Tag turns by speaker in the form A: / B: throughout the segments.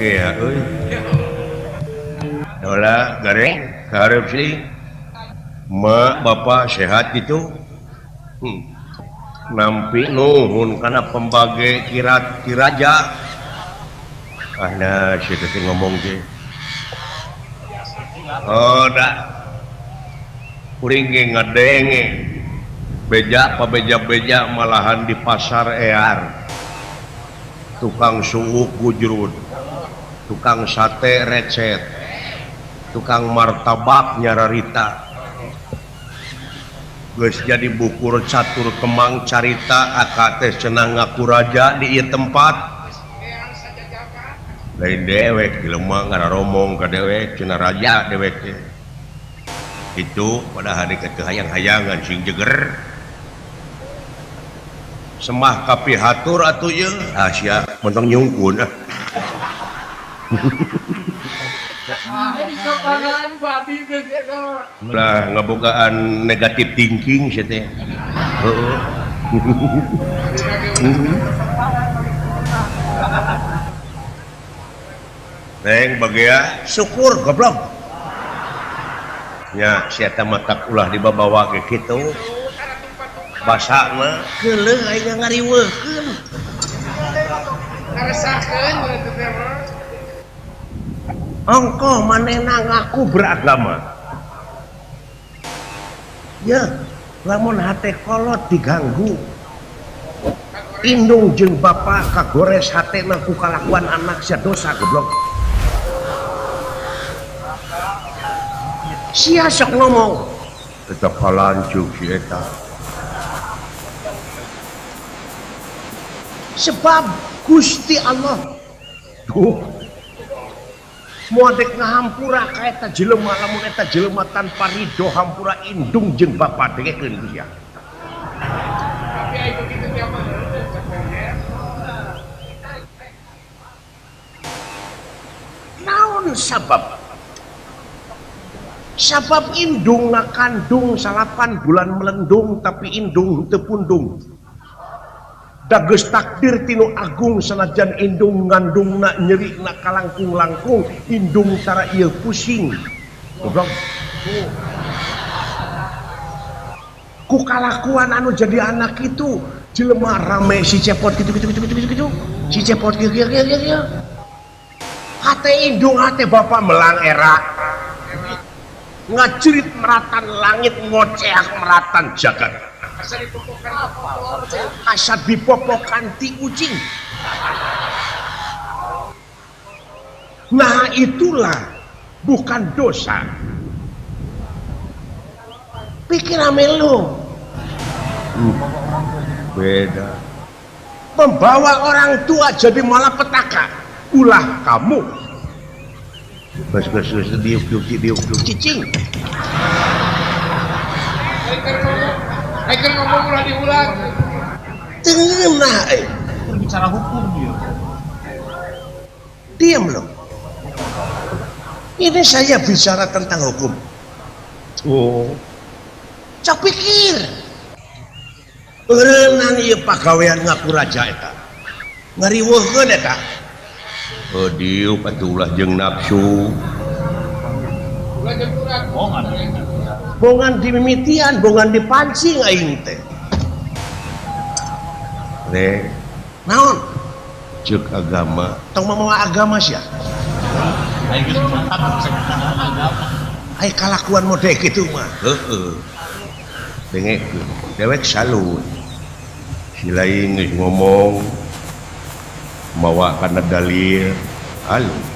A: ya gareng harap sih Bapak sehat itu nampi nuhun karena pembagai kiraja ada ngomong sih ngedenge beja malahan di pasar tukang suuk gujrut tukang sate recet tukang martabak nyararita guys jadi bukur catur kemang carita AKT senang ngaku raja di tempat lain dewek lemah karena romong ke dewek cina raja dewek itu pada hari hayang-hayangan sing jeger semah kapi hatur atuh ye sia mentong nyungkun lah ngabogaan negatif thinking sih teh neng bagia syukur goblok nya sia teh matak ulah dibawa ke kitu basa mah keuleuh aya ngariweuhkeun ngarasakeun berarti teh mah engko manehna ngaku beragama ya lamun hate kolot diganggu indung jeung bapa kagores hatena ku kalakuan anak sia dosa goblok sia sok ngomong tetep halancuk si eta sebab Gusti Allah tuh moadek ngahampura ka eta jelema lamun eta jelema tanpa ridho hampura indung jeung bapa dengekeun ku sia tapi aya kitu teh mah naon sabab indung kandung 8 bulan melendung tapi indung teu pundung dageus takdir tinu agung sanajan indung ngandungna nyeri na kalangkung-langkung indung tara ieu pusing goblok ku kalakuan anu jadi anak itu jelema rame si cepot gitu si cepot kieu hate indung hate bapa melang era ngajerit meratan langit ngoceak meratan jagat asal dipopokan ti kucing. Nah itulah bukan dosa. Pikir amelu beda. Membawa orang tua jadi malapetaka. Ulah kamu. Bas diuk cicing. Akhirnya ngomong ulah diulang. Tengenah bicara hukum dia. Diam loh. Ini saya bicara tentang hukum. Oh. Cak pikir. Eureunnan ieu pagawean ngaku raja eta. Ngariweuhkeun eta. Dieu atuh ulah jeung nafsu. Ulah jeung urang. Bongan dimimitian, bongan dipancing aing teh. Rek, naon? Ceuk agama. Tong mamawa agama sia. Aing geus mantap agama. Ai kalakuan mode kitu mah. Heueuh. Dengekeun. Dewek salut. Si lain geus ngomong mawa kana dalil. Alus.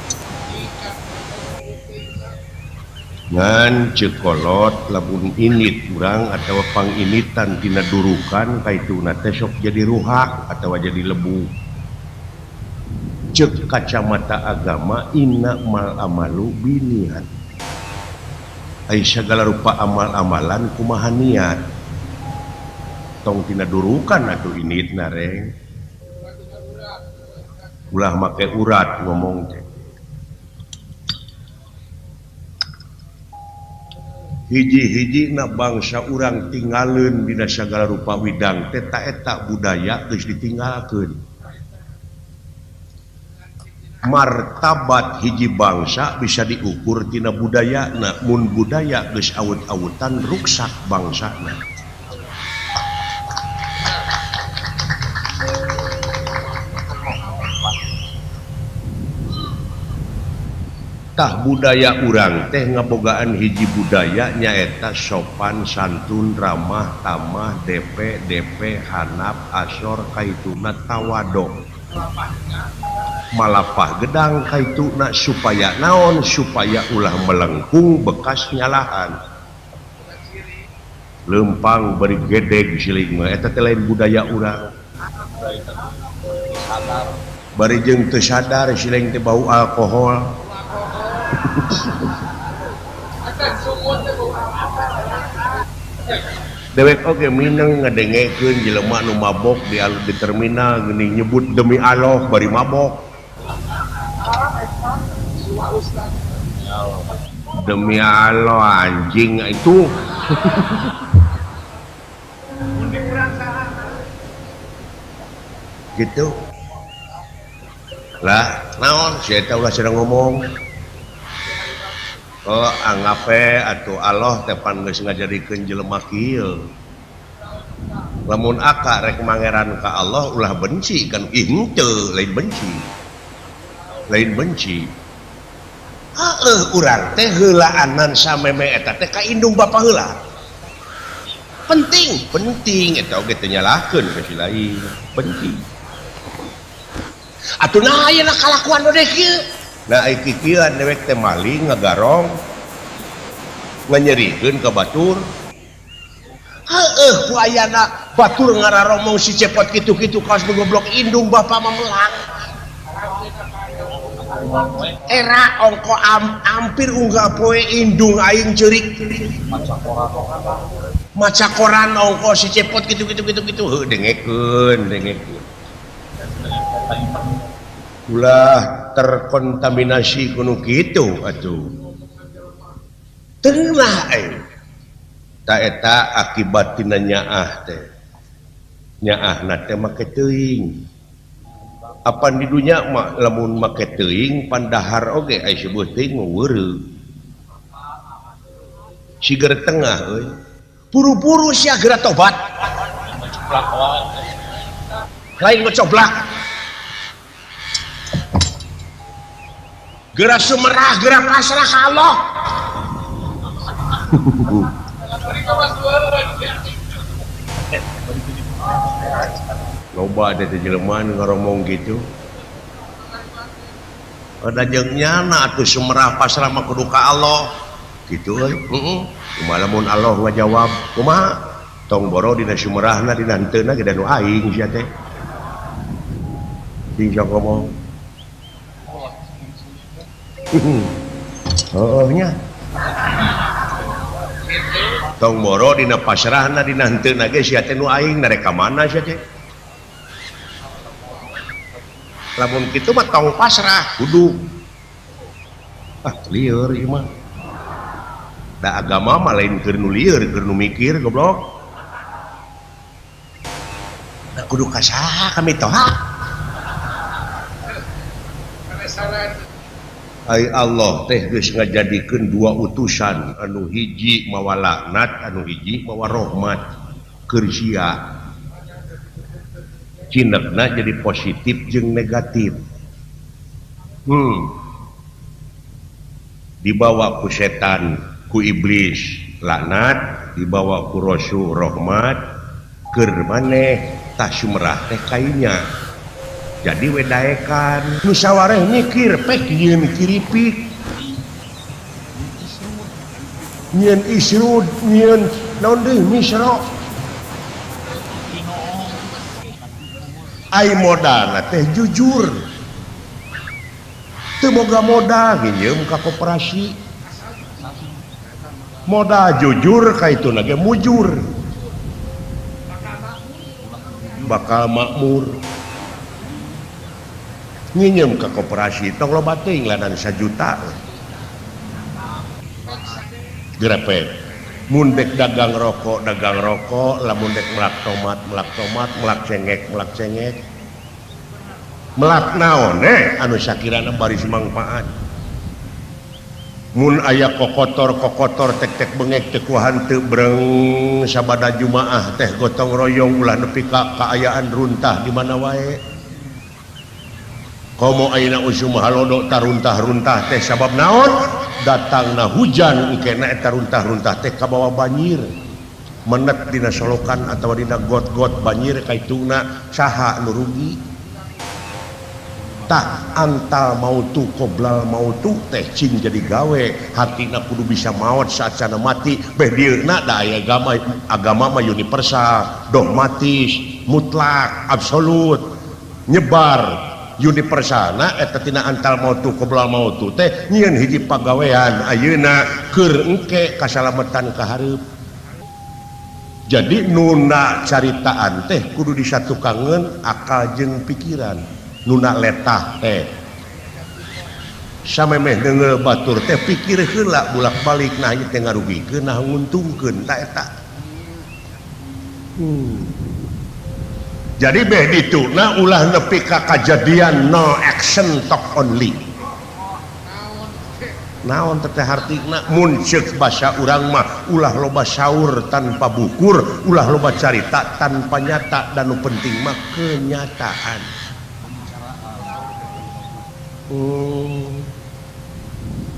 A: Ngan cekolot labun init kurang atau panginitan tina durukan kaituna teh sok jadi ruhak atau jadi lebu cek kacamata agama inna mal amalu biniat ai segala rupa amal-amalan kumaha niat tong tina durukan atuh init nareng ulah make urat ngomong teh hiji-hiji na bangsa urang tinggalin dina sagala rupa widang teta eta budaya geus ditinggalkeun martabat hiji bangsa bisa diukur tina budaya mun budaya geus awut-awutan ruksak bangsana tah budaya urang teh ngabogaan hiji budaya nyaeta sopan santun ramah tamah DP hanap asor kaituna tawadok malapah gedang kaituna supaya naon supaya ulah melengkung bekas nyalahan lempang beri gedeg siling mah eta teh lain budaya urang bari jeung teu sadar siling teh bau alkohol dewek oge mineng ngadengekeun jelema nu mabok di terminal geuning nyebut demi Allah bari mabok demi Allah anjing itu gitu lah naon saya tahu lah sedang ngomong anggape atau Allah tepan geus ngajadikeun jelema kieu lamun aka rek mangeran ka Allah ulah benci kan henteu lain benci urang teh heulaanan sameme eta teh ka indung bapa heula penting eta oge teu nyalahkeun ka si lain penting atuh nah ayeuna kalakuan oge kieu nah iki kieuan dewek teh maling ngagarong nganyerikeun ka batur ku ayana batur ngararomong si cepot kitu-kitu kaos nu goblok indung bapa memelang era ongko hampir unggah poe indung aing ceurik maca koran ongko si cepot kitu heuh dengekeun ulah terkontaminasi kuno kitu atuh teulah ta eta akibat tina nyaah teh nyaahna teh make teuing apa di dunya mah lamun make teuing pandahar oge aya sebuah teuing mah weureu sigar tengah euy buru-buru sia geura tobat lain ngocoblak geura sumerah geura pasrah ka Allah loba ada jelema ngomong gitu ada jeung nyana atuh sumerah pasrah mah kudu ka Allah gitu euy kumaha lamun Allah ngajawab kumaha tong boro dina sumerahna dina heuteuna ge nu aing sia teh sing sok ngomong nya tong boro dina pasrahna dina heuteuna ge sia teh nu aing narek ka mana sia teh lamun kitu mah tong pasrah kudu lieur ieu mah da agama mah lain keur nu lieur keur nu mikir goblok da kudu ka saha kami toha ai Allah teh geus ngajadikeun dua utusan anu hiji mawa laknat anu hiji mawa rahmat keur sia cinekna jadi positif jeung negatif dibawa ku setan ku iblis laknat dibawa ku rasul rahmat keur maneh tah sumerah teh kainya jadi wedaekan nu sawareh mikir pek ieu mikiripik nyieun isrud nyieun naon deui misro ai modalna teh jujur teu boga modal nginyeum ka koperasi modal jujur kaituna ge mujur bakal makmur nginyeum ka koperasi tong loba teuing lanan 1 juta grepe mun dek dagang rokok lamun dek melak tomat melak cengek melak naon anu sakirana baris mangfaat mun aya kokotor tek-tek bengek teu kuahan teu breng sabada jumaah teh gotong royong ulah nepi ka kaayaan runtah di mana wae komo ayeuna usum halodo taruntah-runtah teh sabab naon datangna hujan engkena eta runtah-runtah teh kabawa banjir menet dina solokan atawa dina got-got banjir kaituna saha nu rugi tak antal mautu qoblal mautu teh cing jadi gawe hatina kudu bisa maot saat sana mati beh dieuna da aya agama mah universal dogmatis mutlak absolut nyebar universal eta tina antal mautu qoblal mautu teh nyieun hiji pagawean ayeuna keur engke kasalamatan ka hareup jadi nuna caritaan teh kudu disatukangeun akal jeung pikiran nuna letah teh samemeh deungel batur teh pikir heula bulak-balik nah ieu teh ngarugikeun nah nguntungkeun ta eta jadi beh dituna ulah nepi ka kajadian no action talk only naon teh hartina mun ceuk basa urang mah ulah loba saur tanpa bukur ulah loba carita tanpa nyata dan nu penting mah kenyataan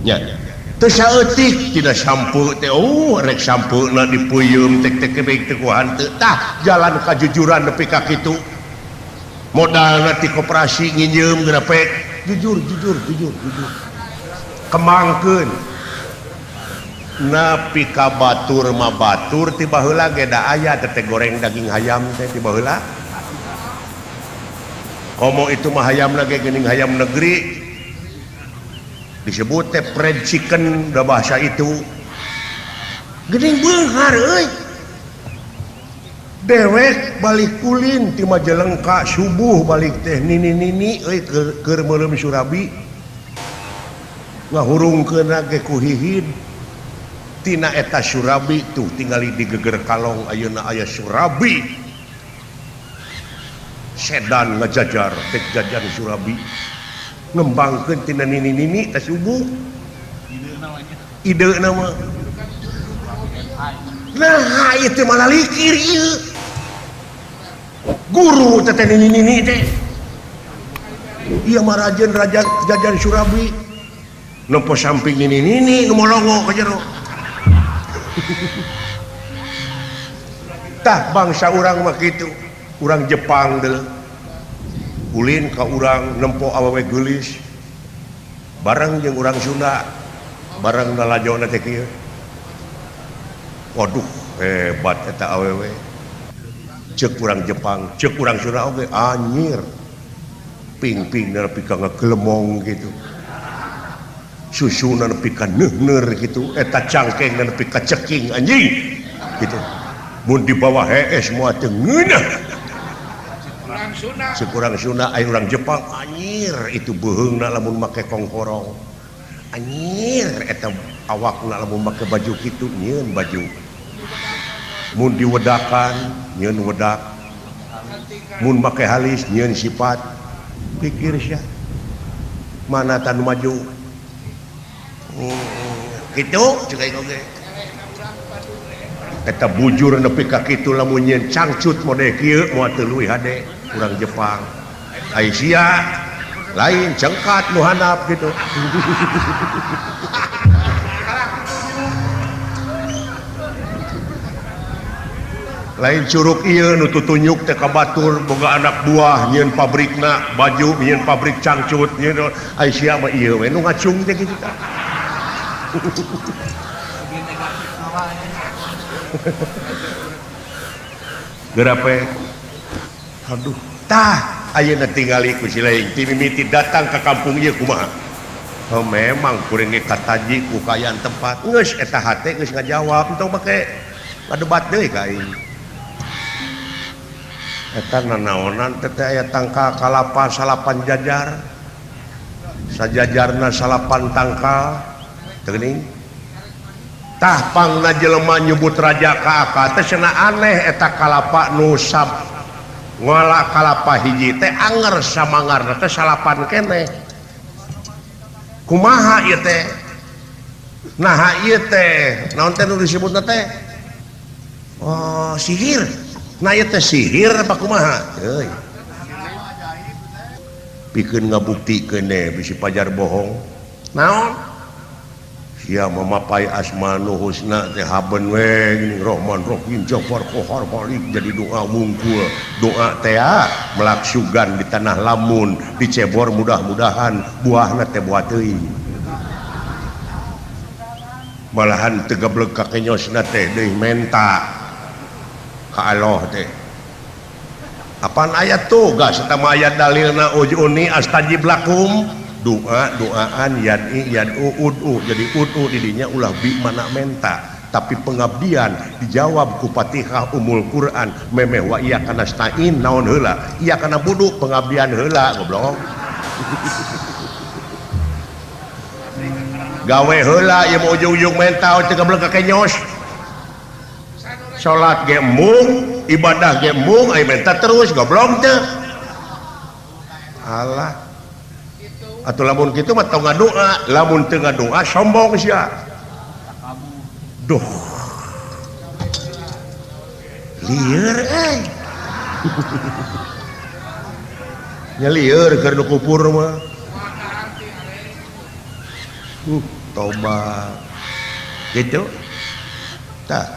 A: nya teu saeutik tina sampu teh rek sampeuna dipuyum tek-tek kebeuk teu kuahan teu tah jalan kajujuran nepi ka kitu modalna ti koperasi nginjeum geura pek jujur kemangkeun napi ka batur mah batur ti baheula ge da aya teh goreng daging hayam teh ti baheula komo itu mah hayam lagi geuning hayam negeri disebut teh fried chicken da bahasa itu geuning beunghar euy dewek balik kulin ti Majalengka subuh balik teh nini euy keur meuleum Surabi ngahurungkeun ge ku hihid tina eta Surabi tuh tingali di geger kalong ayeuna aya Surabi sedan ngajajar tek jajan Surabi ngembangkeun tina nini-nini teh subuh ide nama nah ieu teh malah likir ieu guru teh nini-nini teh ieu mah rajen jajan Surabi nempo samping nini-nini nu molongo ka jero tah bangsa urang mah kitu urang Jepang deh ulin ka urang nempo awewe geulis bareng jeung urang Sunda bareng nalajona teh kieu waduh hebat eta awewe ceuk urang Jepang ceuk urang Sunda oge anyir ping-ping nepi ka ngaglemong gitu susuna nepi ka neuner gitu eta cangkeng nepi ka ceking anjing gitu mun di bawah hees moal teu ngeunah sekurang Sunda aya urang Jepang anyir itu beuheungna lamun make kongkorong anyir eta awakna lamun make baju kitu nyieun baju mun diwedakan nyieun wedak mun make halis nyieun sifat pikir sia mana tanu maju kitu ceuk aing oge eta bujur nepi ka kitu lamun nyieun cangcut mode kieu moal teu leuwih hade urang Jepang Aisyah lain cengkat nu handap gitu lain curug ieu nu tutunyuk teh ka batur boga anak buah nyieun pabrikna baju nyieun pabrik cangcut nyieun Aisyah mah ieu we nu ngacung teh kitu tah gerape aduh tah ayeuna tingali ku si lain ti mimiti datang ke kampung ieu kumaha oh memang kuring ge kataji ku kaayaan tempat geus eta hate geus ngajawab entong make ngadebat deui ka aing eta nanaonan teh aya tangkal kalapa salapan jajar sajajarna salapan tangkal teu geuning tah pangna jelema nyebut raja ka aka teh cenah aneh eta kalapa nu ngolah kalapa hiji teh anger samangarna teh salapan keneh kumaha ieu teh nah ieu teh naon teh nu disebutna teh oh sihir nah ieu teh sihir apa kumaha euy pikeun ngabuktikeun deh bisi pajar bohong naon sia mamapai asmaul husna teh haben we Rahman Rahim Jafar Qahar Malik jadi doa wungkul doa teh melaksugan di tanah lamun dicebor mudah-mudahan buahna teh buah teuing malahan teu gablek ka kenyosna teh deui menta ka Allah teh apaan ayat tuh gas sama ayat dalilna ujuni astajib lakum doaan yad'u ud'u jadi ud'u didinya ulah bi mana menta tapi pengabdian dijawab ku Fatihah Ummul Quran memeh wa iya kana stain naon heula iya kana budu pengabdian heula goblok gawe heula ieu mau ujung-ujung menta teu gablek ka kenyos salat ge mung ibadah ge mung aya menta terus goblok teh alah atuh lamun kitu mah tong ngadoa lamun teu ngadoa sombong sia duh lieur nya lieur keur nu kupur mah tobat gitu tah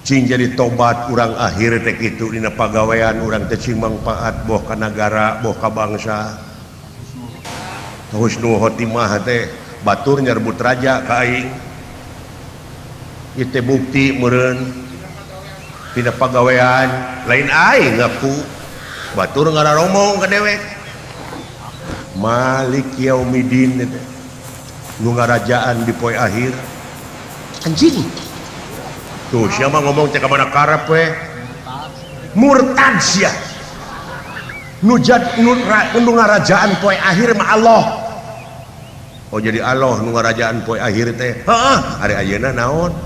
A: cing jadi tobat urang akhir teh kitu dina pagawean urang teh cing mangpaat boh ka nagara boh ka bangsa husnul khotimah teh batur nyerbut raja ka aing ieu teh bukti meureun dina pagawean lain aing ngaku batur ngararomong ka dewek Malik Yaumidin teh nu ngarajaan di poe akhir anjing tuh siapa ngomong teh ka mana karep we murtad sia nu ngarajaan poe akhir mah Allah oh jadi Allah nu ngarajaan poe akhir teh heeh ari ayeuna naon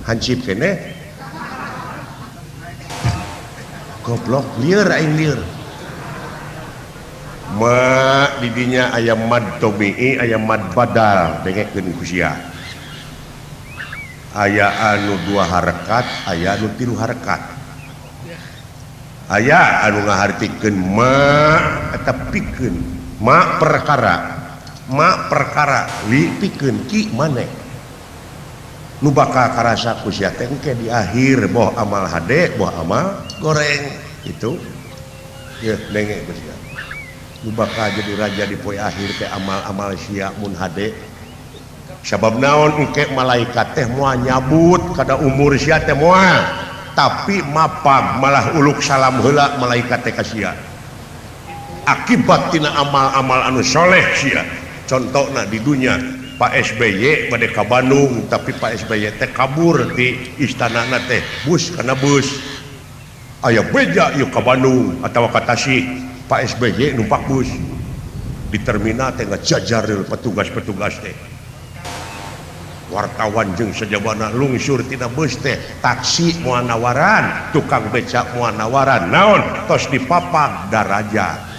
A: hansip keneh goblok lieur aing lieur ma didinya aya mad tabi'i aya mad badal dengekeun ku sia aya anu 2 harakat aya anu 3 harakat aya anu ngahartikeun ma eta pikeun ma perkara li pikeun ki maneh nu bakal karasa ku sia teh engke di akhir boh amal hade boh amal goreng itu ya denge ku sia nu bakal jadi raja di poe akhir teh amal-amal sia mun hade sabab naon engke malaikat teh moal nyabut kada umur sia teh moal tapi mapag malah uluk salam heula malaikat teh ka sia akibat tina amal-amal anu soleh sia contohna di dunia Pak SBY bade ka Bandung tapi Pak SBY teh kabur di istanana teh bus kana bus aya beja ieu ka Bandung atawa ka Tasik Pak SBY numpak bus di terminal teh ngajajar petugas-petugas teh wartawan jeung sajabana lungsur tina bus teh taksi moal nawaran tukang beca moal nawaran naon tos dipapag darajat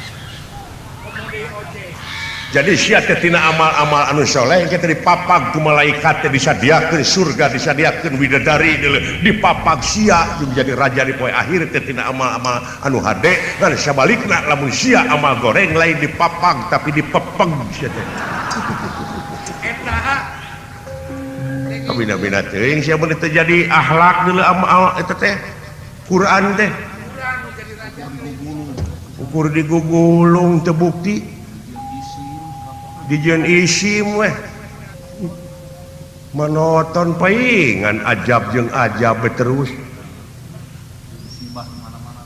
A: jadi sia teh tina amal-amal anu soleh kita dipapag ku malaikat teh disadiakeun surga disadiakeun widadari dipapag sia jeung jadi raja di poe akhir teh tina amal-amal anu hade ngan sabalikna lamun sia amal goreng lain dipapag tapi dipepeg sia teh eta kabina-bina teuing sia mun teh jadi akhlak deuleu amal eta teh Quran teh ukur digugulung teu bukti dijeun isim weh monoton paingan ajab jeung ajab terus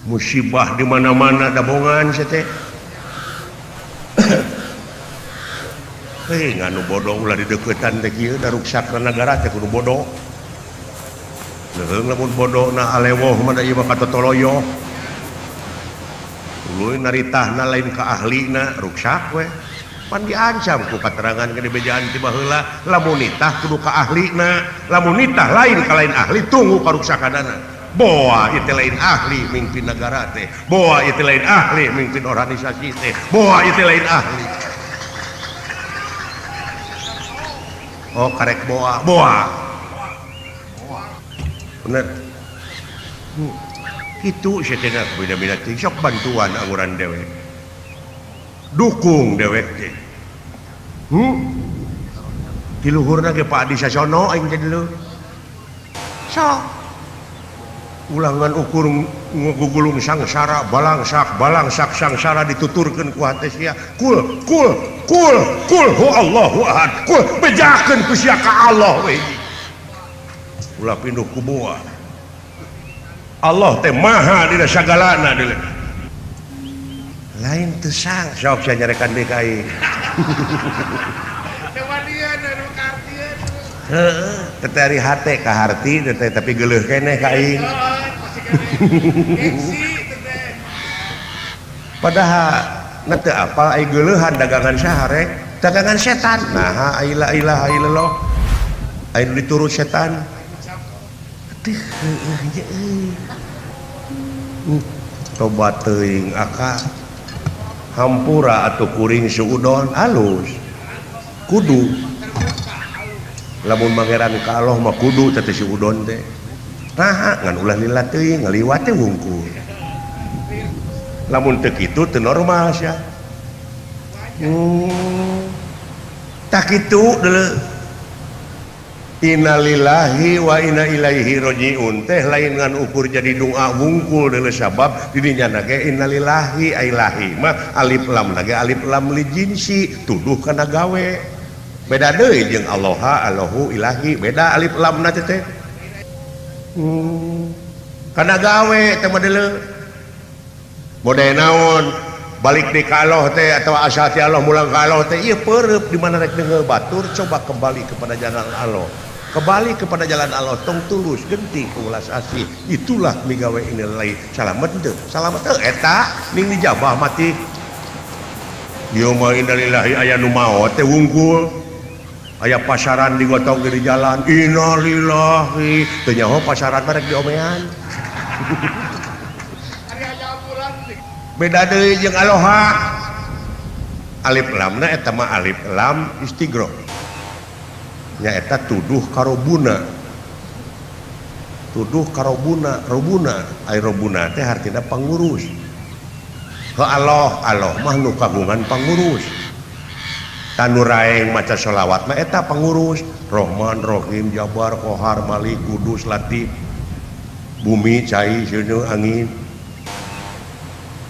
A: musibah di mana-mana dabongan sia teh heuh nganu bodoh ulah di deuketan teh kieu da ruksakna nagara teh kudu bodoh leuheung lamun bodohna alewoh mah da ieu mah katotoloyo uluy naritahna lain ka ahlina ruksak we pan diancam ku katerangan ke dibejaan ti baheula lamun nitah kudu ka ahlina lamun nitah lain ka lain ahli tunggu karuksakanana boa itu lain ahli mimpin negara teh, boa itu lain ahli mimpin organisasi teh, boa itu lain ahli. Oh karek boa bener itu setelah beda-beda teh sok bantuan anguran dewek dukung dewek teh di luhurna ge Pak Adi Sasono aing jadi lu sok ulangan ukur ngugulung sangsara balangsak sangsara dituturkeun ku hate sia kul hu Allahu ahad kul bejakeun ku sia ka Allah we ulah pinduh ku boa Allah teh maha dina sagalana deuleu lain teu sang sok sia nyarekan deui ka aing kewadian anu kartieun heeh teh ari hate ka harti teh tapi geuleuh keneh ka aing padahal nanti apa ai geuleuhan dagangan saharek dagangan setan nah la ilaha illallah ai diturut setan teh coba teuing aka hampura atau kuring suudon alus kudu lamun mangeran ka Allah mah kudu teh suudon teh nah ngan ulah lila teuing ngaliwat teh wungkul lamun teu kitu teu normal sia tak kitu deuleu innalillahi wa inna ilaihi rajiun teh lain ngan ukur jadi doa wungkul deuleu sabab di dinya ge innalillahi ailahi mah alif lam ge alif lam li jinsi tuduh kana gawe beda deui jeung Allaha Allahu ilahi beda alif lamna teh karena gawe teh model model naon balik di Allah teh atau asal ti Allah mulang ka Allah teh ieu peureup di mana rek deungeu batur coba kembali kepada jalan Allah kembali kepada jalan Allah tong tulus genting ulas asih itulah migawe ini lain salamet teu eta ning dijabah mati ieu mah innalillahi aya nu maot teh wungkul aya pasaran digotong di jalan innalillahi teu nyaho pasaran merek diomean beda deui jeung aloha alif lamna eta mah alif lam istighraq nya eta tuduh karobuna robuna ai robuna teh artina pangurus he Allah mah nu kagungan pangurus tanu raeng maca sholawat mah eta pangurus Rahman Rahim Jabar Qahar Malik Kudus Latif bumi cai sieun angin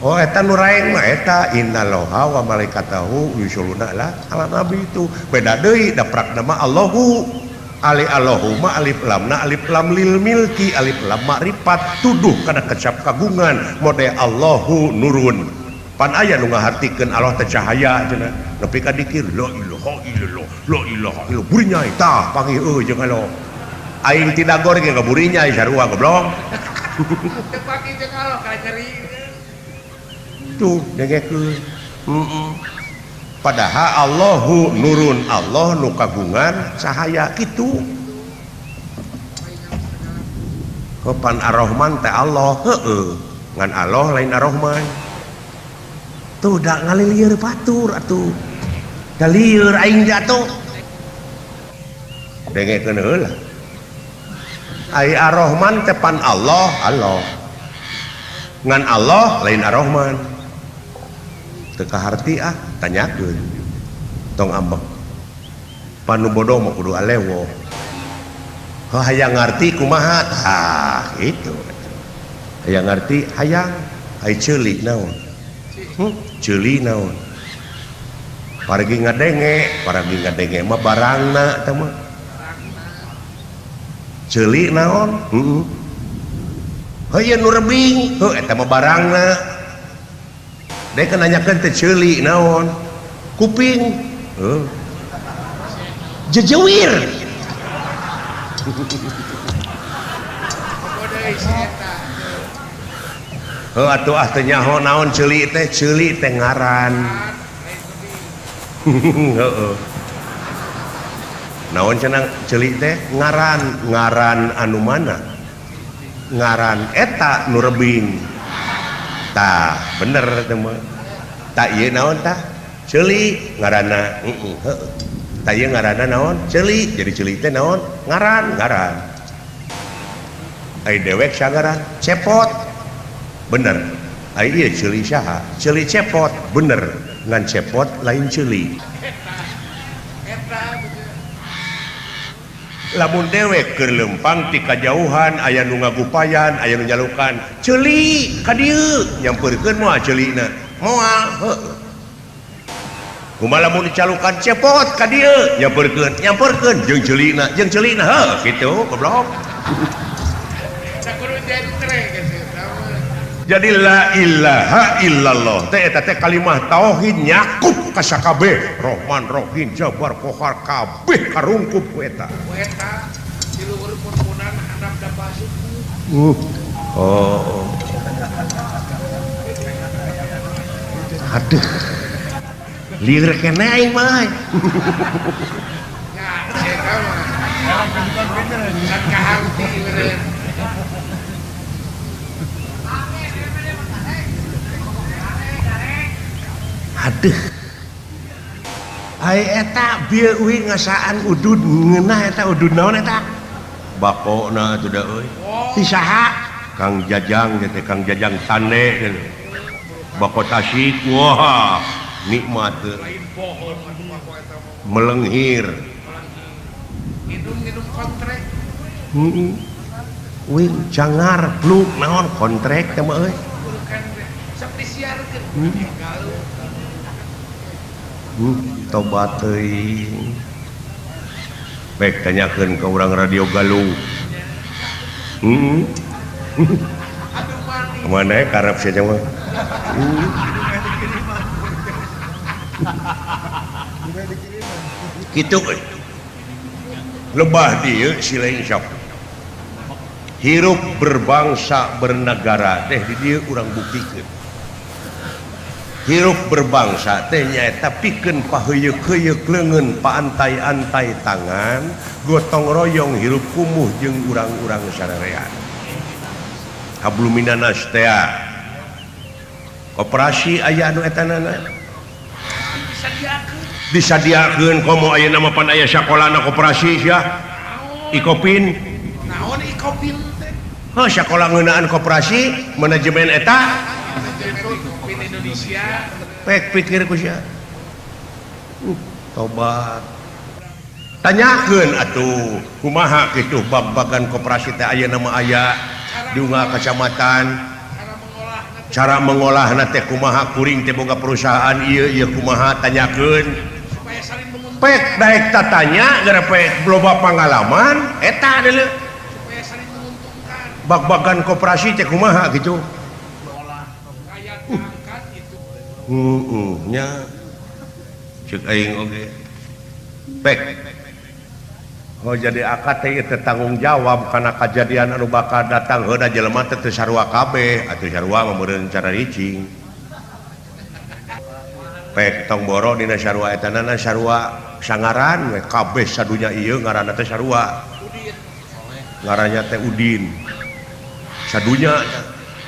A: oh eta nu raeng mah eta innallaha wa malaikatahu yusholluna ala nabi itu beda deui daprak nama Allahu Allahumma alif lamna alif lam lil milki alif lam ma'rifat tuduh kana kecap kagungan mode Allahu nurun pan aya nu ngahartikeun Allah teh cahaya cenah nepi ka dikir la ilaha illallah burinyai tah panggih jeung Allah aing tidak goreng ge burinyai sarua goblok teu panggih jeung Allah ka cari tuh dengekeun padahal Allahu nurun Allah nu kagungan cahaya kitu kapan ar-Rahman teh Allah heueuh ngan Allah lain ar-Rahman tuh da ngalilieur batur atuh da lieur aing jatuh dengekeun heula ai ar-Rahman teh pan Allah ngan Allah lain ar-Rahman teu kaharti tanyakeun tong ambek panu bodoh mah kudu alewo hayang ngarti kumaha itu hayang ngarti hayang ai ceuli naon ceuli naon pargi ngadenge mah barangna teh mah ceuli naon hayang nu rebing eta mah barangna dek nanyakeun teh ceuli naon kuping jejewir atuh teh nyaho naon ceuli teh ngaran heeh naon cenah ceuli teh ngaran anu mana ngaran eta nurbing tah bener tak iya naon tah celi ngaranna tak iya ngaranna naon celi jadi celi teh naon ngaran ai dewek sagaran cepot bener ai iya celi saha celi cepot bener ngan cepot lain celi lamun dewek keur lempang ti kajauhan aya nu ngagupayan aya nu nyalukan celi ka dieu nyampeurkeun moal celina moal kumaha lamun dicalukan cepot ka dieu nyampeurkeun jeung celina kitu goblok jadi la ilaha illallah teh eta teh kalimah tauhid nyakup ka sakabeh Rahman Rahim Jabar Qahar kabeh karungkup ku eta di luhur purpunan handap da basuh aduh lieur keneh aing mah ya eta mah kan kahangti meureun aduh ai eta bieu uing ngasaan udud ngeunah eta udud naon eta bakona atuh da euy ti saha Kang Jajang teh Kang Jajang Sande bako tasik wah nikmat melenghir ngidung kontrek uing cangar pluk naon kontrek teh mah euy sok disiarkeun tobat teuing baik tanyakeun ka urang radio Galuh kemana ya karep saja mah gitu lebah dieu silain sok hirup berbangsa bernegara teh di dieu urang buktikeun hirup berbangsa teh nyaeta pikeun paheuyeuh-heuyeuk leungeun paantai-antai tangan gotong royong hirup kumuh jeung urang-urang sarerean kabluminana teh koperasi aya anu etanana disadiakeun komo aya nama pan aya sakolana koperasi sia Ikopin naon Ikopin teh sakola ngeunaan koperasi manajemen eta Indonesia pek pikir ku sia tobat tanyakeun atuh kumaha kitu bab-bagan koperasi teh aya nama aya di unggal kecamatan cara mengolahna teh kumaha kuring teh boga perusahaan ieu kumaha tanyakeun pek daek tatanya gara pek loba pangalaman eta deuleu supaya saling menguntungkan bab-bagan koperasi teh kumaha gitu nya ceuk aing oge pek jadi akad teh teu tanggung jawab kana kajadian anu bakal datang heuda jelema teh teu sarua kabeh atuh sarua meureun cara ricing pek tong boro dina sarua eta na sarua sangaran we kabeh sadunya ieu ngaranna teh sarua ngarannya teh Udin sadunya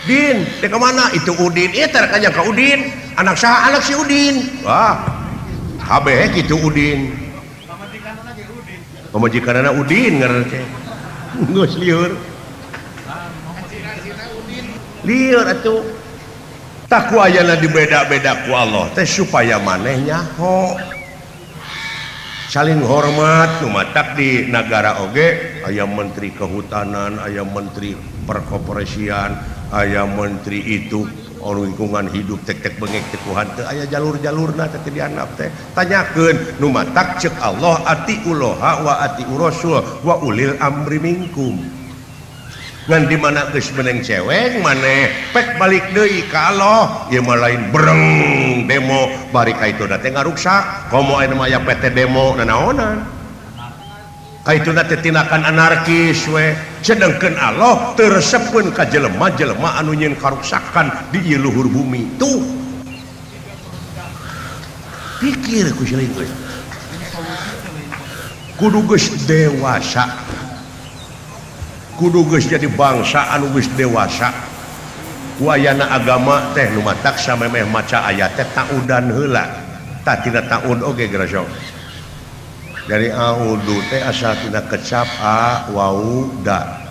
A: Din teh ka mana itu Udin ieu teh kanya ka Udin anak saha anak si Udin wah kabeh kitu Udin pemajikanana Udin ngaranna teh geus lieur lieur atuh tak ku ayana dibeda-beda ku Allah teh supaya maneh nyaho saling hormat nu matak di nagara oge aya menteri kehutanan aya menteri perkoperasian aya menteri itu lingkungan hidup tek-tek bengek tekuhan teh aya jalur-jalurna teh dianap teh tanyakeun nu matak ceuk Allah atiullaha wa atiur rasul wa ulil amri minkum ngan di mana geus meneng cewek maneh pek balik deui ka Allah ieu mah lain bereng demo bari ka itu teh ngaruksak komo aya mah aya PT demo nanaonan kaituna teh tindakan anarkis we sedengkeun Allah teu resepkeun ka jelema-jelema anu nyieun karuksakan di ieu luhur bumi tuh pikir ku seuing we kudu geus dewasa kudu geus jadi bangsa anu geus dewasa wayana agama teh nu matak samemeh maca ayat teh taudan heula tak tina taun oge gerasong dari audu teh asal tina kecap a wau da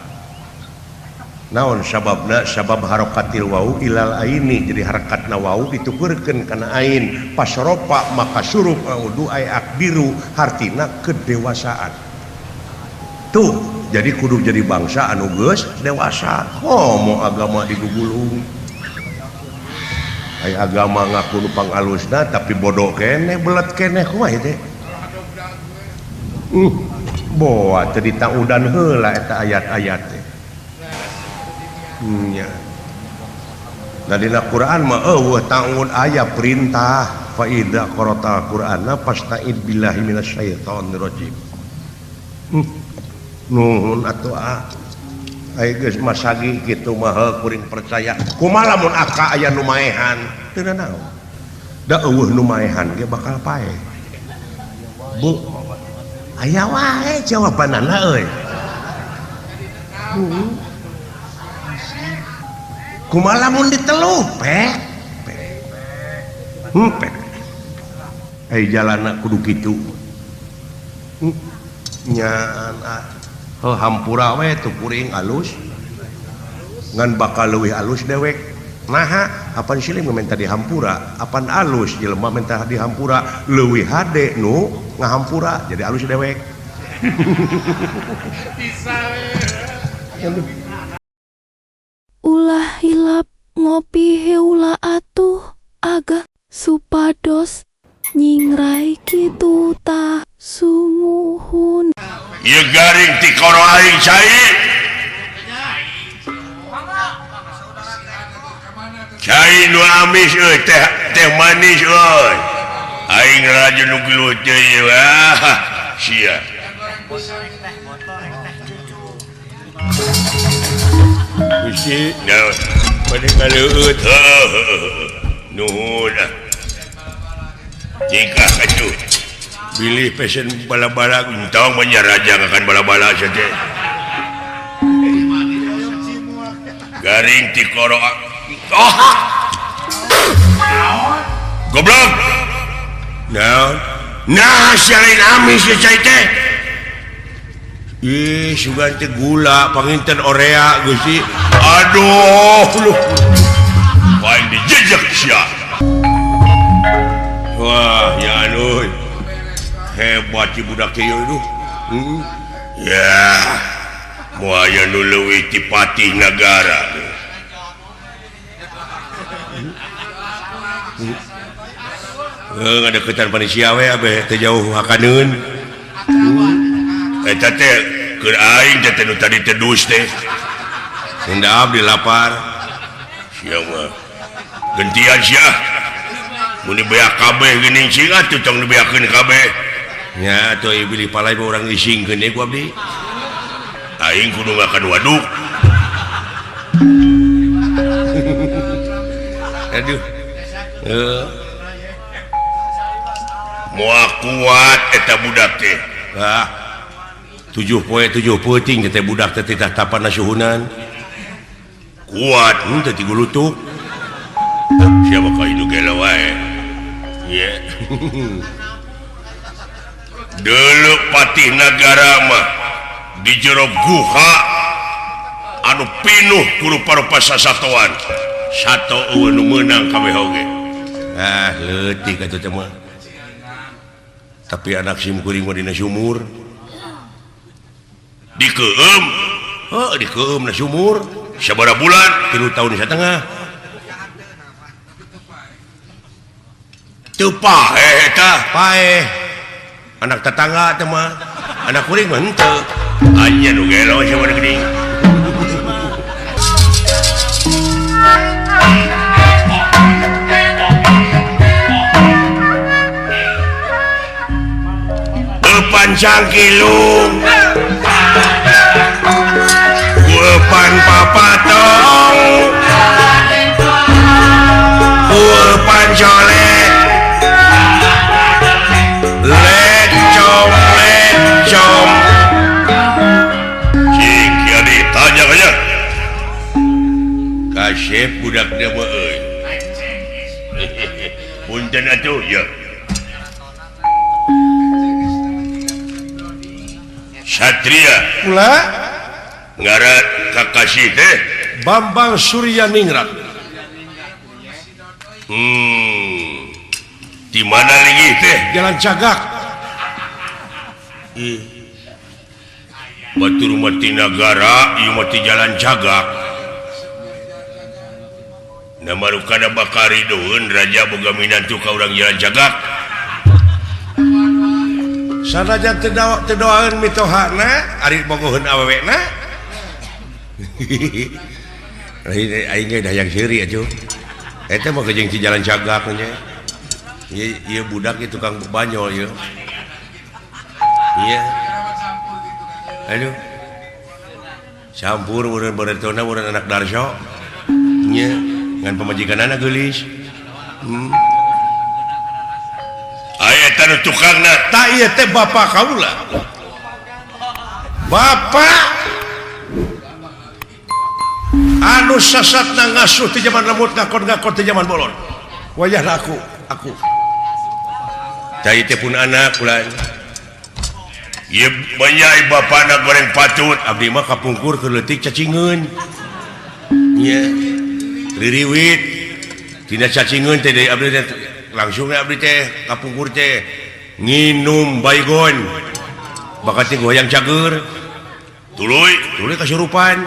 A: naon sababna sabab harakatil wau ilal aini jadi harakatna wau ditukeurkeun kana ain pasropa maka surup audu ay akbiru hartina kedewasaan tuh jadi kudu jadi bangsa anu geus dewasa komo agama digugulung ay agama ngaku nu pangalusna tapi bodoh keneh belet keneh kumaha teh boa teu ditaudan heula eta ayat-ayat teh nya da dina Quran mah eueuh taun aya perintah fa idza qara'ta Qur'ana fasta'id billahi minasyaitonir rajim nuhun atuh aya geus masagi kitu mah kuring percaya kumaha lamun aka aya nu maehan teu naon da eueuh nu maehan ge bakal pae bu aya wae jawabanana euy kumaha lamun diteluh pek jalanna kudu kitu nyaan hampura we tuh kuring alus ngan bakal leuwih alus dewek naha apan silih minta dihampura apan alus jelema minta dihampura leuwih hade nu ngahampura jadi alus dewek bisa
B: ulah hilap ngopi heula atuh aga supados nyingrai kitu tah sumuhun
C: ieu garing ti kono aing cai cai nu amis euy teh manis euy aing raja nu gelut deui sia Usi, nah, pada ngaleut, nuhun, jika itu, pilih pesen bala-bala, entah menyaraja akan bala-bala saja. Garing tikoro, goblok, nah, siarin amis ya teh. Ih, sugan teh gula, panginten orea Gusti. Aduh, lu. Paling dijejak sia. Wah, ya anu. Hebat si budak teh itu. Ya. Moal aya nu leuwih ti patih nagara. Ngadeukeutan panitia we abeh teh jauh hakaneun. Eta teh keur aing teh nu tadi tedus teh. Hendak abdi lapar. Sia mah gentian sia. Mun dibeak kabeh geuning cing atuh tong dibeakeun kabeh. Nya atuh ieu bilih palai mah urang isingkeun deui ku abdi. Aing kudu ngakan waduk. Aduh. Moal kuat eta budak teh. 7 poe 7 peuting teh budak teh teh tapan nasuhunan kuat teh ti gulutuk siapa ka hidu gela wae ye deuleu patih nagara mah di jero guha anu pinuh ku rupa-rupa sasatoan sato eueuh nu meunang kabeh oge leutik atuh teh mah tapi anak sim kuring mah dina sumur dikeum dikeum na sumur sabaraha bulan 3 tahun satengah teu paeh eta paeh anak tetangga teh mah anak kuring mah henteu anya nu gelo sabaraha geuning pancang kilung Uepan papatong Uepan colet Lecom Cing kieu budak dia mah euy. Punten atuh ya. Satria
A: Pula
C: ngaran Kakasih teh
A: Bambang Suryaningrat.
C: di mana lagi teh?
A: Jalan Cagak.
C: Batur mati nagara, ieu mati jalan Cagak. Nama rukana bakari doeun raja boga minantu ka urang jalan Cagak.
A: Sanajan teu doaeun mitohana, ari bogoheun awewena.
C: Aing ge dayang seuri atuh. Eta mah kejeng ci jalan Cagak nya. Ieu budak ieu tukang banyol ieu. Iya. Aduh. Campur urang beretona urang anak Darso. Nya, ngan pamajikanana geulis. Aya eta nu tukangna,
A: Tak ieu teh bapak kaula. Bapak anu sasatna ngasuh ti zaman lemut ngakon ti zaman bolon. Wayahna aku.
C: cai teh pun anak ulah. Ieu banyak bapana goreng patut,
A: Abdi mah kapungkur ke leutik cacingeun.
C: nya. Ririwit tina cacingeun teh deui abdi teh langsung abdi teh kapungkur teh nginum baygon. Bakat teh goyang cager. Tuluy kasurupan.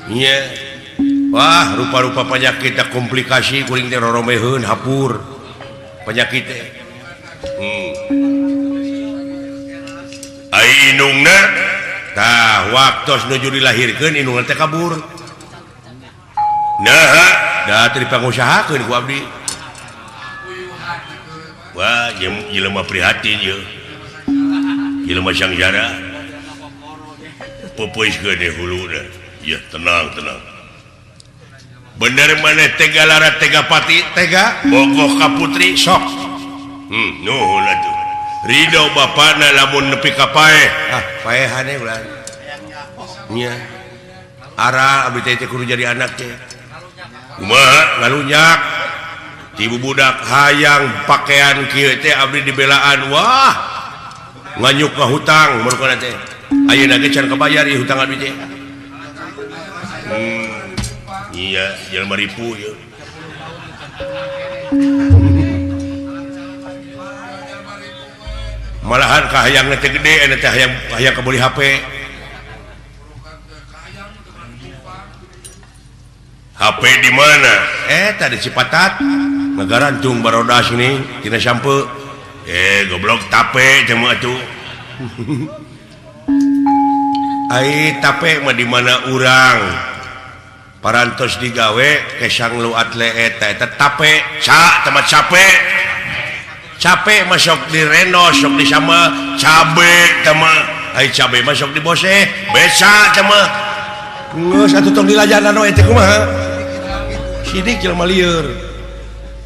C: Nya. Wah, rupa-rupa penyakit tak komplikasi kuring teh roromeheun hapur. Penyakit teh. Ai inungna tah waktos nuju dilahirkeun inungna teh kabur. Nah, da teu dipangusahakeun ku abdi. Wah, jelema prihatin ieu. Jelema sangjara. Popoiskeun deh huluna. Ya, tenang. Bener maneh tega lara tega pati
A: Tega
C: bogoh ka putri
A: sok.
C: Nuhun atuh. Ridho bapana lamun nepi ka paeh.
A: Paehane ulah.
C: Nya. Ara abdi teh kudu jadi anak teh. Kumaha ngalunyak. Ti budak hayang pakaian kieu teh abdi dibelaan. Wah. Nganyuk ka hutang murukana teh. Ayeuna ge can kabayar ieu hutang abdi teh. Iya, jelema ripu ieu. Malahan kahayangna teh gede, anu teh hayang kabeli HP. HP di mana? Tadi Cipatat. Ngagarantung baroda sini, tina sampe. Goblok tape teh mah atuh. Ai tape mah di mana urang. Parantos digawe kesang lu atle eta tape ca tempat capek masuk di reno sok di sama cabe tema ai cabe masuk di bose beca tema
A: Geus atuh tong dilajanan we teh kumaha? Sidik jelema lieur.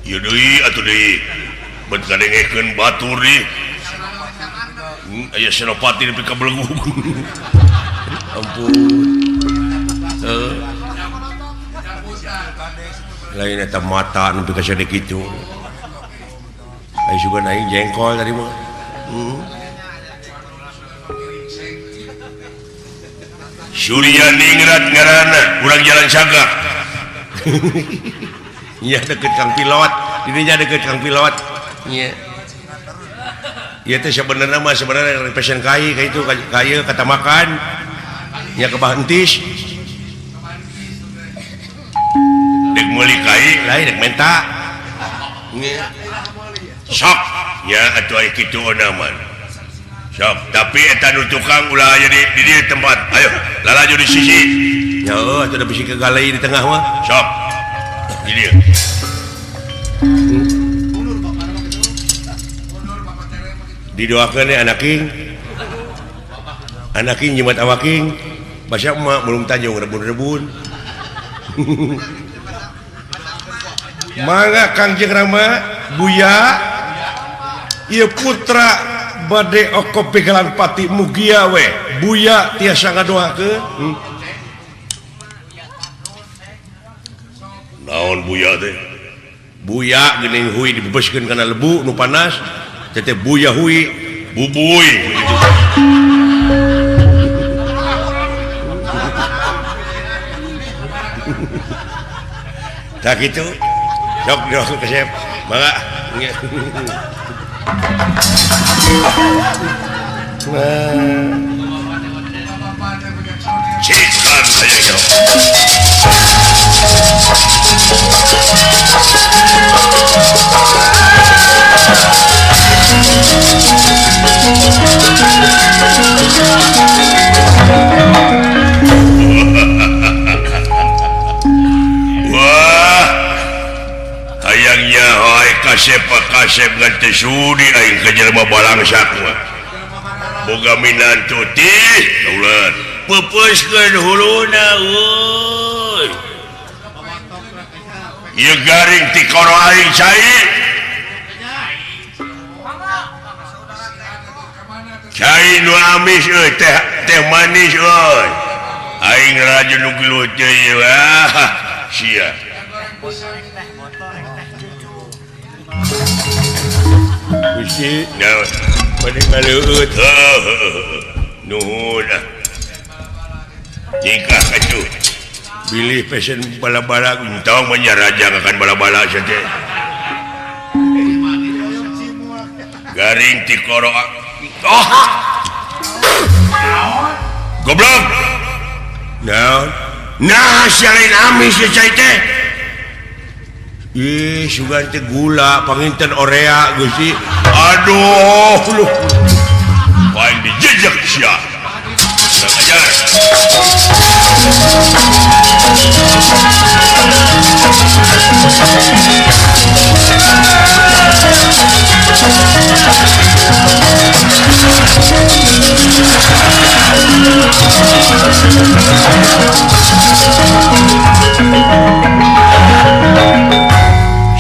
C: ieu deui atuh deui bet ngadengekeun batur di aya senopati nepi ka belenggu. Ampun. Lain eta mata nepi ka sadek kitu. Ai sugan aing jengkol tadi mah. Suryaningrat ngaranna, urang jalan Cagak. Iya deket Kang Pilot, dirinya deket Kang Pilot. Iya. Iya teh sebenarnya pasien kai itu kaya kata makan. Nya ke bahentis. Dek meuli kai lain dek menta. Sok nya atuh aya kitu onaman. Sok tapi eta nu tukang ulah aya di dieu tempat. Ayo lalaju di sisi. Ya atuh da bisi ke galai di tengah mah. Sok. Di dieu. Didoakeun ya anak king nyemat awaking basa emak belum tanjung rebun-rebun.
A: Mangga Kangjeng Rama Buya ieu putra bade okop pegalan pati mugia we Buya tiasa ngadoakeun
C: naon buya teh buya geuning hui dibebaskeun kana lebu nu panas teh buya hui bubuy gitu. Tak gitu sok sok kesep mangga cikan saya yo hayangnya hoy kasep ngan teu sudi aing ka jelema balangsak mah boga minantu tih ulah pepeuskeun huluna euy ieu garing ti koro aing cai cai nu amis euy teh manis euy aing raja nu gelut teh ieu sia Gusti, nah, paling maleueut. Nuhun. Jika katu pilih pesen bala-bala entong menyarajang akan bala-bala saja. Garing ti koro. Oh. Goblok. Nah, selain amis ya cai teh. Ih, sugan teh gula, panginten orea Gusti. Aduh, lu. Paling dijejak sia. Ngajar.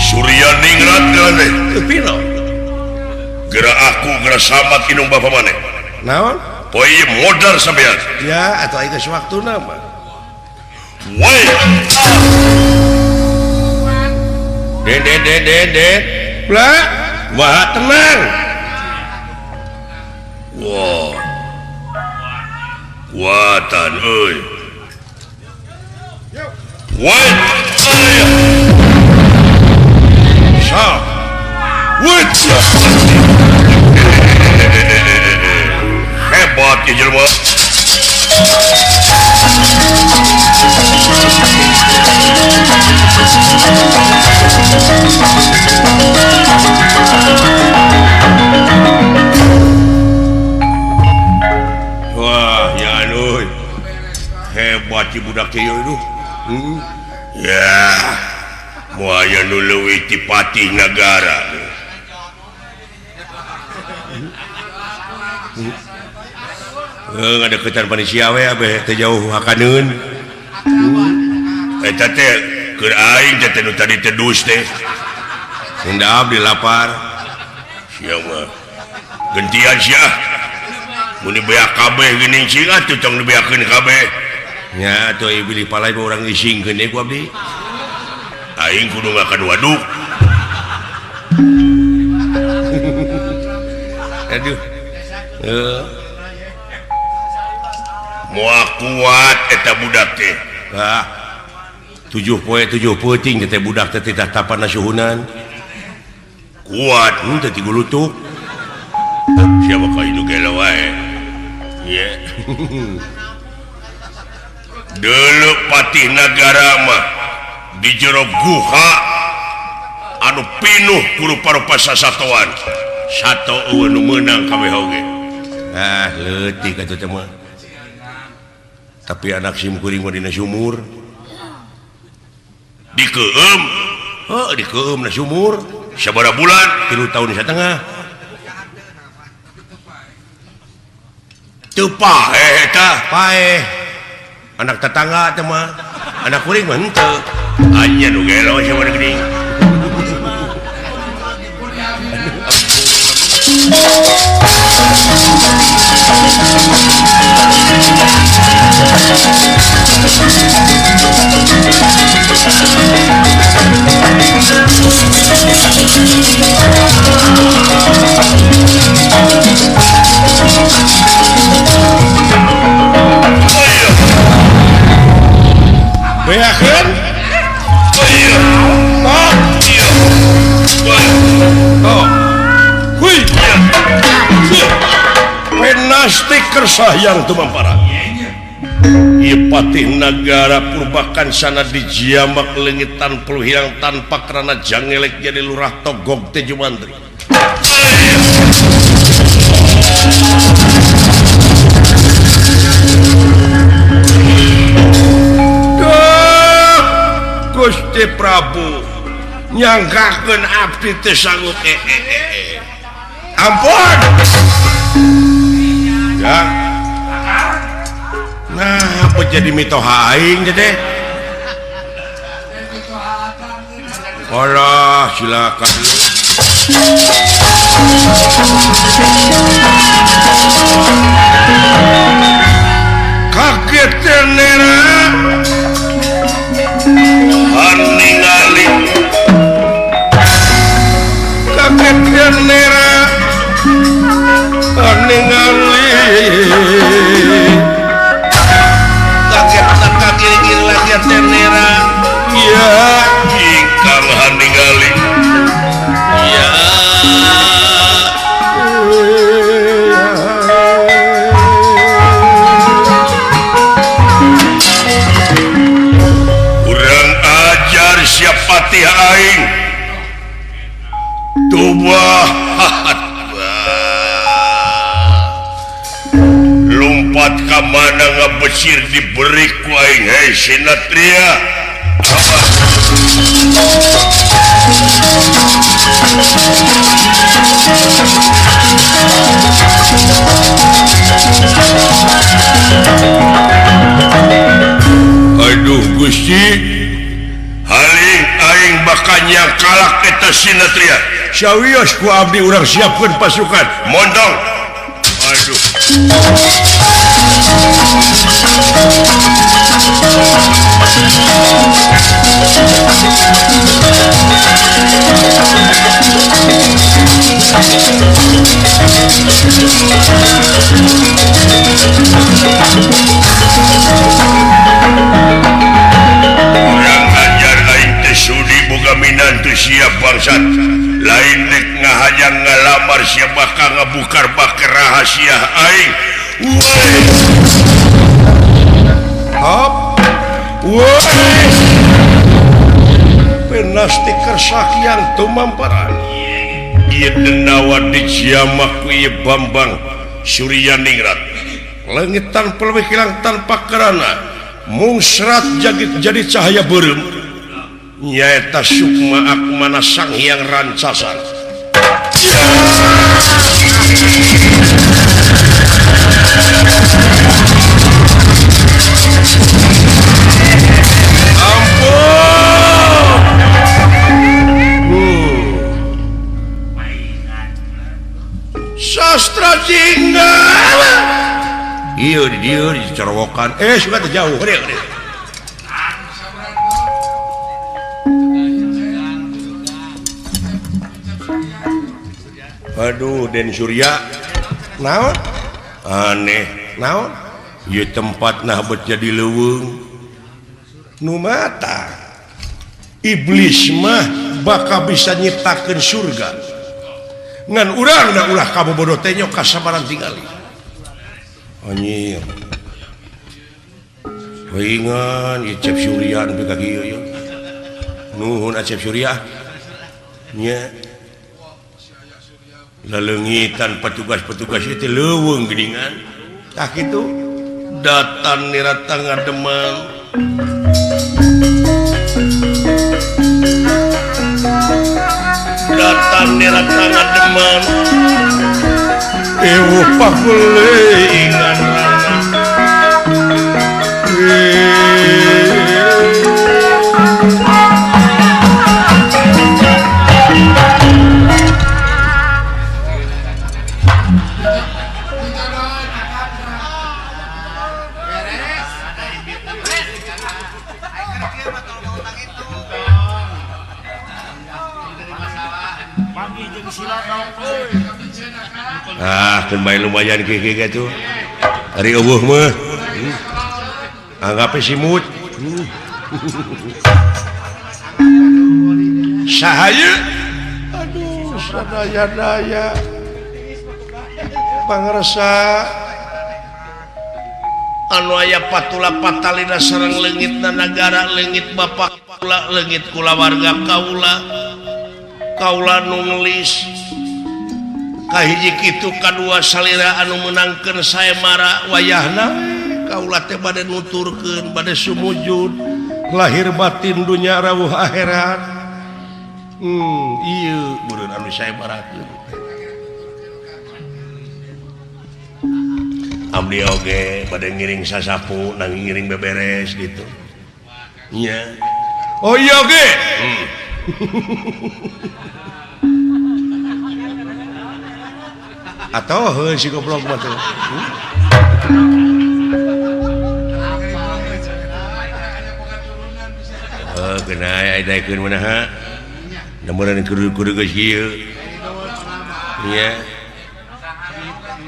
C: Surya ningrat gane pino gerak aku gerak samat inung bapa maneh naon poe modal sampean ya atuh aya geus waktuna mah woi de bla wah tenang wah kuatan euy woi hebat ya jelema wah ya anuy hebat si budak teh itu ya moaya nu leuwih ti patih nagara ngadeukeutan panitia we abeh teh jauh hakaneun eta teh keur aing teh nu tadi tedus teh hunda abdi lapar sia mah gentian sia mun dibeak kabeh geuning cing atuh tong dibeakeun kabeh nya atuh ieu bilih palai urang isingkeun deui ku abdi aing kudu ngakan waduk aduh moal kuat eta budak teh 7 poe 7 peuting teh budak teh tatapan suhunan kuat teh 3 lutuk siapa ka induk gelo wae ye deuleu patih nagara mah di jero guha anu pinuh ku rupa-rupa sasatoan sato eueuh nu meunang kabeh oge leutik atuh teh mah tapi anak sim kuring mah dina sumur dikeum dikeum na sumur sabaraha bulan 3 tahun satengah teu paeh eta paeh anak tetangga teh mah anak kuring mah henteu anya nu gelo sia mah geuning Beakeun. Oh. Hui. Penastik kersayang tumampara. Ieu patih nagara purbakan sana dijamak leungitan peluhiang tanpa kerana jangelek jadi lurah togog teh Jumantri. Gusti Prabu nyangkakeun abdi teu sanggup ampun ya nah apa jadi mitoha aing deh ora silakan kaget nera ningali kaget nera ningali kaget kiri lagi nera ya ingkang ningali ya siapati aing tubah lompat ka mana ngabesir diberi ku aing hei Sinatria aduh Gusti haling aing bakanya kalak eta Sinatria sawios ku abdi urang siapkeun pasukan mondong aduh sudi boga minantu siap bangsat lain dek ngahajang ngalamar siap bakal ngabukar bakar rahasia aing hop penastik kersakian tumamparan ieu denawa dijamak ku ieu Bambang Suryaningrat lengitan pelewih hilang tanpa kerana mung serat jadi cahaya beureum nyaeta sukma akmana sang hyang rancasan sastra jingga iya dicerowokan suka terjauh aduh Den Surya naon aneh naon ieu tempat nah bet jadi leuweung nu mata iblis mah bakal bisa nyiptakeun surga ngan urang da ulah kabobodo teh nyok kasabaran tingali anjir weingan ieu Cep Surya nepi ka kieu ieu nuhun Cep Surya nya laleungitan petugas-petugas itu leuweung geuningan tah kitu datan nirata ngademang datan nirata ngademang eueuh pakuleungan kembali lumayan gitu hari mah anggap simut sahaya aduh sadaya-daya pangresa anu aya patula patalina sareng leungitna nagara leungit bapak kula leungit kulawarga kaula nu ngelis kahiji kitu kadua salira anu menangkeun saemara wayahna kaula teh bade nuturkeun bade sumujud lahir batin dunya rawuh akhirat ieu meureun anu saemarakeun abdi oge bade ngiring sasapu nanging ngiring beberes gitu nya oh iya oge atau heuh si goblok mah tuh kena aya-ayakeun manaha namun kudu geus ieu nya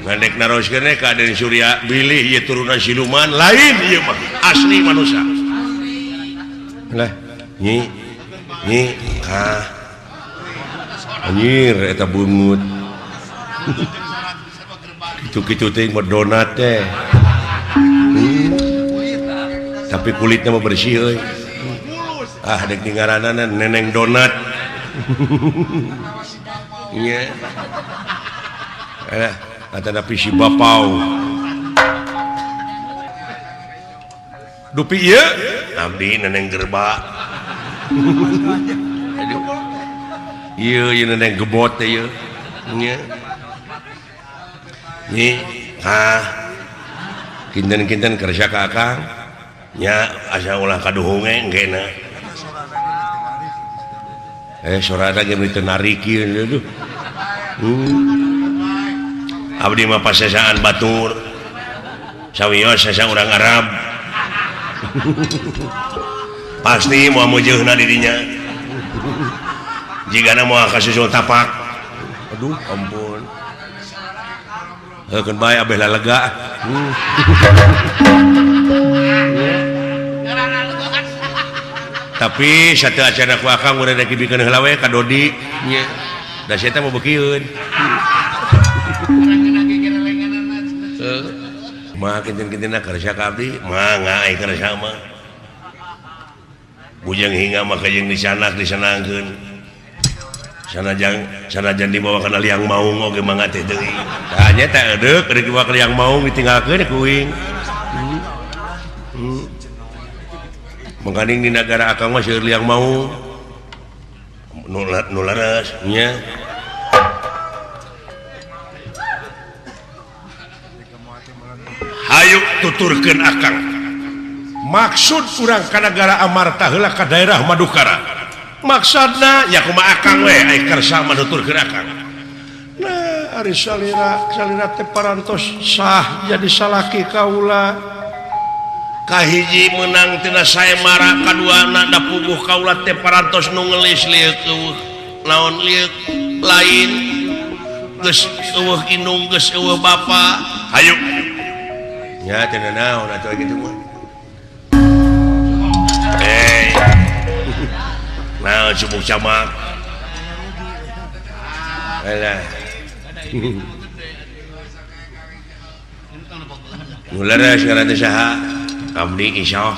C: ngandek naroskeun ka Aden Surya bilih ieu turunan siluman lain ieu mah asli manusia lah nyi anjir eta bungut kitu-kitu teh mah donat teh tapi kulitnya mah bersih euy dek ngaranana neneng donat nya kata napi si bapau dupi ieu abdi neneng gerba aduh ieu neneng gebot teh ieu nya ni kinten-kinten kerja ka akang nya asa ulah kaduhunge engkena sorana ge teu narikeun aduh abdi mah pasesaan batur sawios sesa urang Arab pasti moal mujeuhna di dinya jigana moal kasusul tapak aduh ampun keun bae abeh lalega tapi satu acana ku akang udah dikibikeun heula we ka Dodi nya da sia teh mau beukieun mah kinten-kintenna kerja ka abdi mah ngaai kerja mah bujang hinga mah kajeng disanangkeun sanajan dibawa kana liang maung oge mangga teh deui tah nya teh edeuk rek dibawa ka liang maung ditinggalkeun ku uing mengkaning di negara akang mah seueur liang maung nu laras nya hayu tuturkeun akang maksud urang ka negara Amarta heula ka daerah Madukara maksudna ya kumaha akang we aya kersa manuturkeun akang nah ari salira teh parantos sah jadi salaki kaula kahiji menang tina saemara kaduana da puguh kaula teh parantos nu ngelis lieu naon lieu lain geus eueuh indung geus eueuh bapa hayu nya teu naon atuh kitu mah nah cubuk camak alah mulai sekarang teh saha abdi insya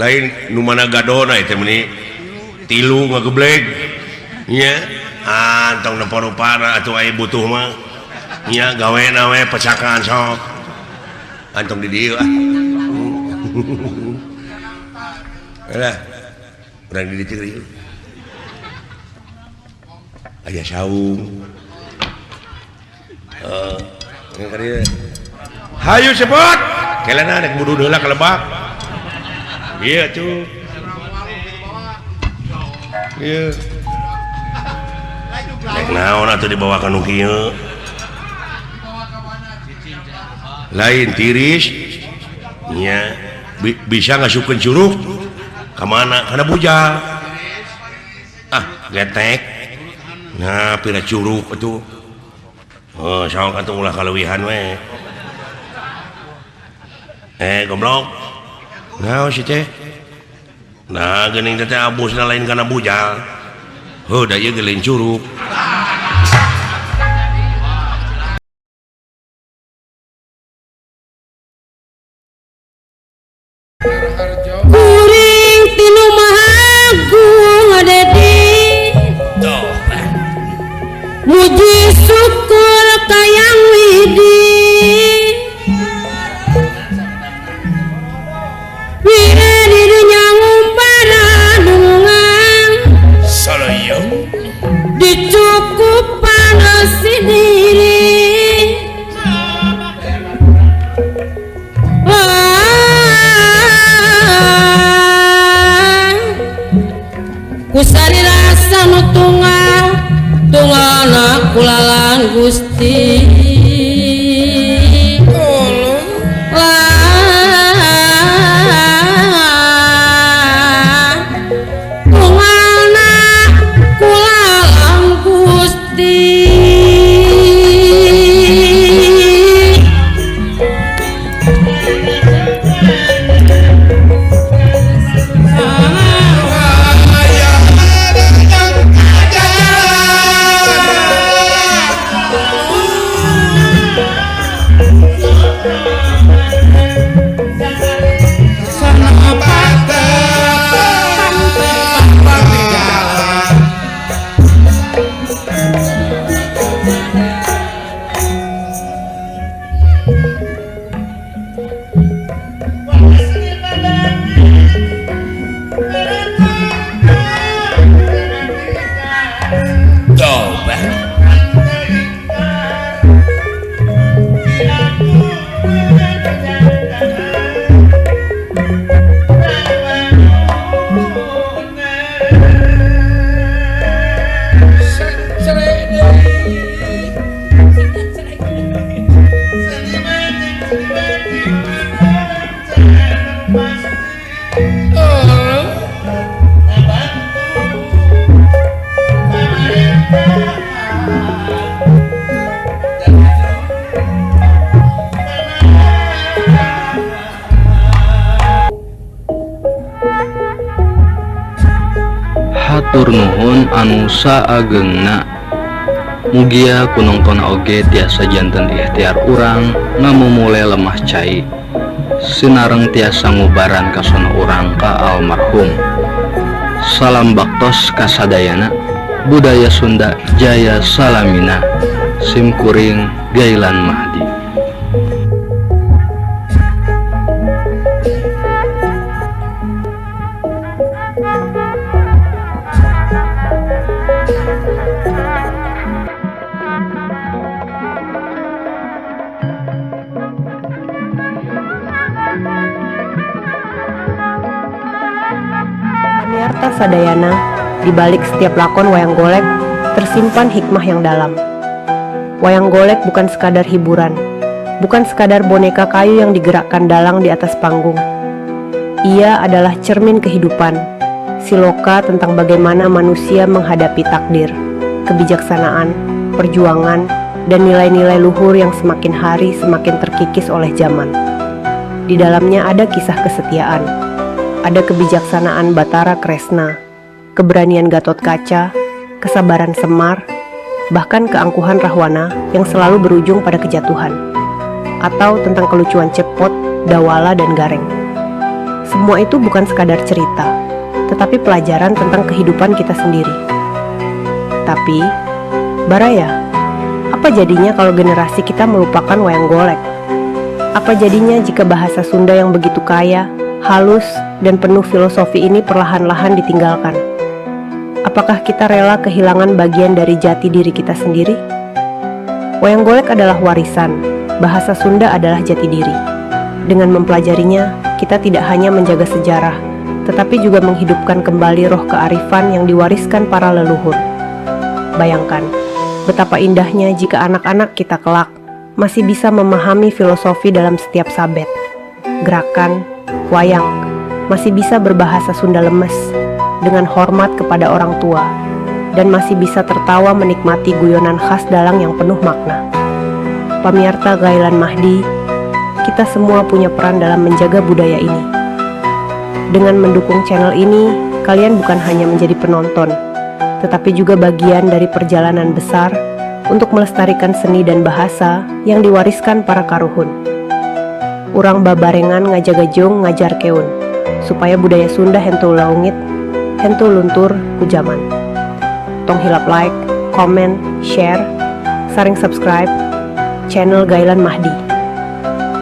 C: lain nu mana gadona itu meni tilu ngageblek nya antong rupa-rupana atuh aya butuh mah nya gawena we pecakan sok antong di dieu lah urang di dieu ieu aya saung hayu cepet kelana rek budu heula ka Lebak ieu tuh ieu rek naon atuh dibawa ka nu kieu lain tiris nya bisa ngasukeun curug ka mana kana bujal getek nah pira curug atuh sok atuh ulah kalewihan we goblok naon si teh nah geuning teh abusna lain kana bujal da ieu lain curug
D: kuring tinu mahagung adedi muji syukur kayang widi wira di dunya ngumpara dungang
C: salayang
D: dicukupan sendiri kusari rasa nu tunggal tunggalna kulalan Gusti tunggalna kulalan Gusti
E: Hatur nuhun anu saagengna mugia kunongton oge tiasa janten ikhtiar urang ngamumule lemah cai sinareng tiasa ngubaran kasana urang ka almarhum. Salam baktos kasadayana budaya Sunda Jaya Salamina Simkuring Gailan Mahdi.
F: Amiarta sadayana, di balik setiap lakon wayang golek tersimpan hikmah yang dalam. Wayang golek bukan sekadar hiburan, bukan sekadar boneka kayu yang digerakkan dalang di atas panggung. Ia adalah cermin kehidupan, siloka tentang bagaimana manusia menghadapi takdir, kebijaksanaan, perjuangan, dan nilai-nilai luhur yang semakin hari semakin terkikis oleh zaman. Di dalamnya ada kisah kesetiaan, ada kebijaksanaan Batara Kresna, keberanian Gatot Kaca, kesabaran Semar, bahkan keangkuhan Rahwana yang selalu berujung pada kejatuhan, atau tentang kelucuan Cepot, Dawala, dan Gareng. Semua itu bukan sekadar cerita, tetapi pelajaran tentang kehidupan kita sendiri. Tapi, Baraya, apa jadinya kalau generasi kita melupakan wayang golek? Apa jadinya jika bahasa Sunda yang begitu kaya, halus, dan penuh filosofi ini perlahan-lahan ditinggalkan? Apakah kita rela kehilangan bagian dari jati diri kita sendiri? Wayang golek adalah warisan, bahasa Sunda adalah jati diri. Dengan mempelajarinya, kita tidak hanya menjaga sejarah, tetapi juga menghidupkan kembali roh kearifan yang diwariskan para leluhur. Bayangkan, betapa indahnya jika anak-anak kita kelak masih bisa memahami filosofi dalam setiap sabet, gerakan, wayang, masih bisa berbahasa Sunda lemes dengan hormat kepada orang tua, dan masih bisa tertawa menikmati guyonan khas dalang yang penuh makna. Pamirta Gailan Mahdi, kita semua punya peran dalam menjaga budaya ini. Dengan mendukung channel ini, kalian bukan hanya menjadi penonton, tetapi juga bagian dari perjalanan besar untuk melestarikan seni dan bahasa yang diwariskan para karuhun. Urang babarengan ngajaga jong ngajar keun, supaya budaya Sunda hentu laungit, hentu luntur ku jaman. Tong hilap like, comment, share, saring subscribe channel Gailan Mahdi.